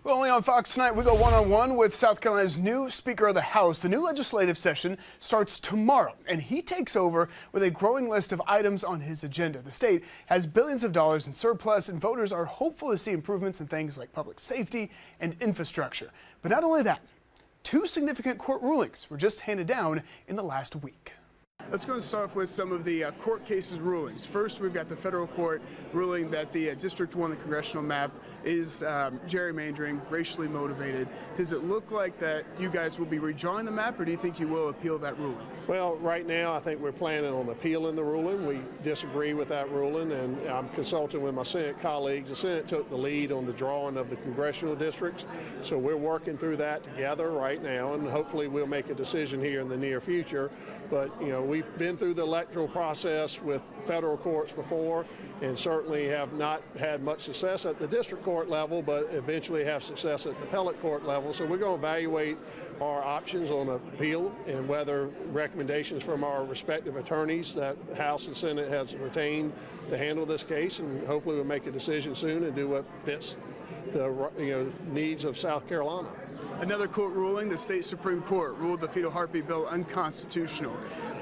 Well, only on Fox tonight, we go one-on-one with South Carolina's new Speaker of the House. The new legislative session starts tomorrow, and he takes over with a growing list of items on his agenda. The state has billions of dollars in surplus, and voters are hopeful to see improvements in things like public safety and infrastructure. But not only that, two significant court rulings were just handed down in the last week. Let's go and start off with some of the court cases rulings. First, we've got the federal court ruling that the District 1, the congressional map, is gerrymandering, racially motivated. Does it look like that you guys will be redrawing the map, or do you think you will appeal that ruling? Well, right now, I think we're planning on appealing the ruling. We disagree with that ruling, and I'm consulting with my Senate colleagues. The Senate took the lead on the drawing of the congressional districts, so we're working through that together right now, and hopefully we'll make a decision here in the near future. But, you know, we've been through the electoral process with federal courts before, and certainly have not had much success at the district court level, but eventually have success at the appellate court level. So we're going to evaluate our options on appeal and whether recommendations from our respective attorneys that the House and Senate has retained to handle this case, and hopefully we'll make a decision soon and do what fits the needs of South Carolina. Another court ruling, the state Supreme Court ruled the fetal heartbeat bill unconstitutional.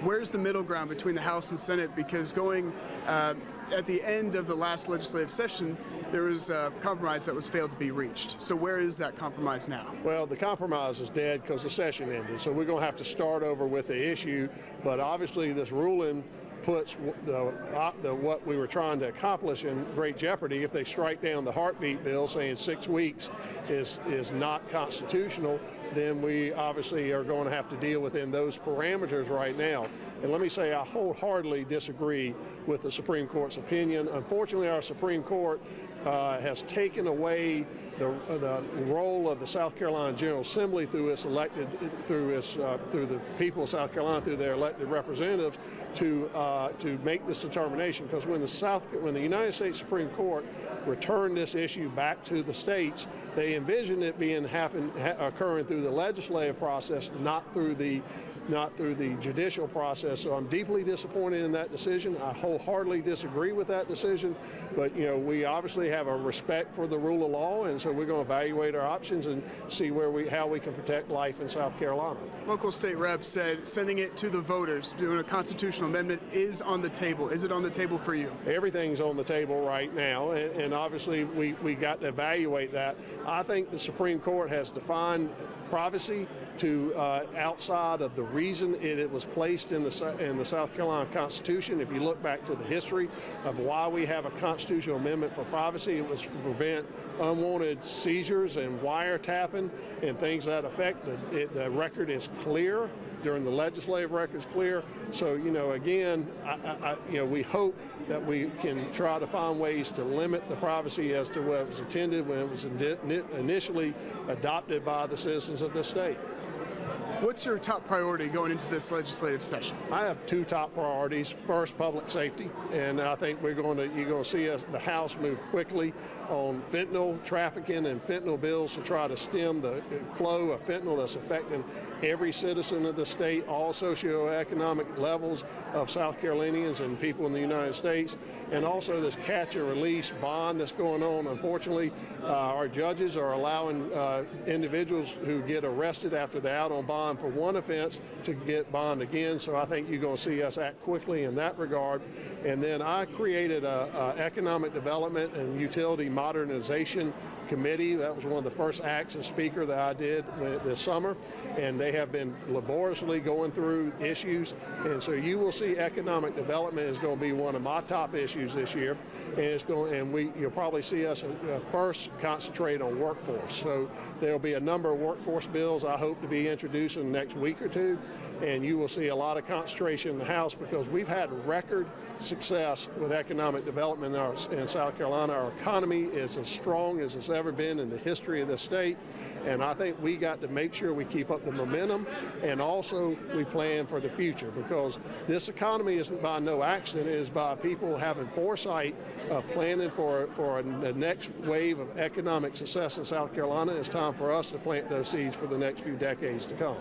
Where's the middle ground between the House and Senate? Because going at the end of the last legislative session, there was a compromise that was failed to be reached. So where is that compromise now? Well, the compromise is dead because the session ended. So we're going to have to start over with the issue. But obviously this ruling puts what we were trying to accomplish in great jeopardy. If they strike down the heartbeat bill saying 6 weeks is not constitutional, then we obviously are going to have to deal within those parameters right now. And let me say I wholeheartedly disagree with the Supreme Court's opinion. Unfortunately, our Supreme Court has taken away the role of the South Carolina General Assembly through the people of South Carolina, through their elected representatives, to make this determination. Because when the United States Supreme Court returned this issue back to the states, they envisioned it occurring through the legislative process, not through the judicial process. So I'm deeply disappointed in that decision. I wholeheartedly disagree with that decision, but we obviously have a respect for the rule of law, and so we're going to evaluate our options and see how we can protect life in South Carolina. Local state rep said sending it to the voters, doing a constitutional amendment is on the table. Is it on the table for you? Everything's on the table right now, and obviously we got to evaluate that. I think the Supreme Court has defined privacy to outside of the reason it was placed in the South Carolina Constitution. If you look back to the history of why we have a constitutional amendment for privacy, it was to prevent unwanted seizures and wiretapping and things that affect the record is clear. During the legislative record is clear. So, again, we hope that we can try to find ways to limit the privacy as to what it was intended when it was initially adopted by the citizens of this state. What's your top priority going into this legislative session? I have two top priorities. First, public safety, and I think you're going to see the House move quickly on fentanyl trafficking and fentanyl bills to try to stem the flow of fentanyl that's affecting every citizen of the state, all socioeconomic levels of South Carolinians and people in the United States, and also this catch and release bond that's going on. Unfortunately, our judges are allowing individuals who get arrested after they're out on bond for one offense to get bond again. So I think you're going to see us act quickly in that regard. And then I created a economic development and utility modernization committee. That was one of the first acts as Speaker that I did this summer, and they have been laboriously going through issues, and so you will see economic development is going to be one of my top issues this year, and you'll probably see us first concentrate on workforce. So there'll be a number of workforce bills I hope to be introduced in the next week or two, and you will see a lot of concentration in the House because we've had record success with economic development in South Carolina. Our economy is as strong as it's ever been in the history of the state, and I think we got to make sure we keep up the momentum, and also we plan for the future, because this economy isn't by no accident. It is by people having foresight of planning for the next wave of economic success in South Carolina. It's time for us to plant those seeds for the next few decades to come.